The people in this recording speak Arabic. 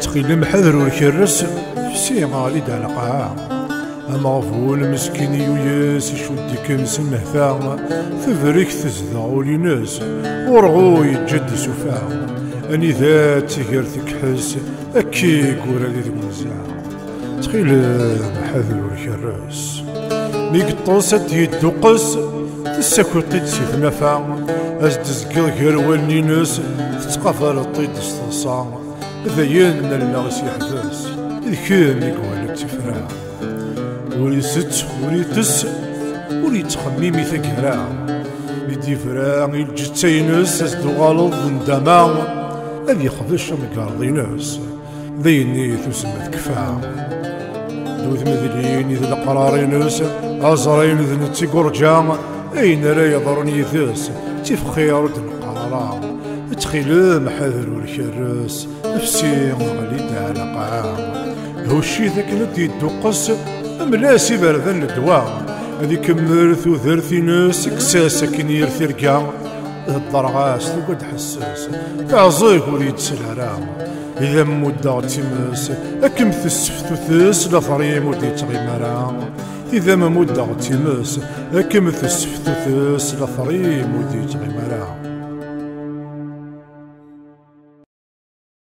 تخيل محذر والكرس فسي غالي دا القاع أمغفول مسكيني وياس يشد كنس المهفا تفرك تزدغ وليناس ورغو يتجد سفاع أني ذات تقرتك حس أكي قورا ذي المنزع تخيل محذر والكرس ميقطوس يدوقس تساكوطيد سيف نفا أزدزقل غير والنينس تتقفل الطيد استصا ذاين اللغس يحبس إذ كان يقوالك تفرع ولي ست ولي تس ولي تخميمي ثقرا بدي فرا الجتينس أزدو غالض ندما أذي خفش مقارضينس ذيني تسمى كفا دوث مذلين إذا القرارينس أزرين إذا نتي قرجان أين را يضرني ذاس تفخير القرار تخيل محذر والكرس نفسي غليت على قاع هو الشي ذاك ندي الدقس ملاسي بردن الدواء هذيك مرث وذرثي ناس كساسة كن يرثي رقا الضرغاس تقعد حساس تعزيك وليد سلارا إذا مودة تماس أكم تسفت ثاس لفريم ودي تغيمارا إذا ما مودة تماس أكم تسفت ثاس لفريم ودي تغيمارا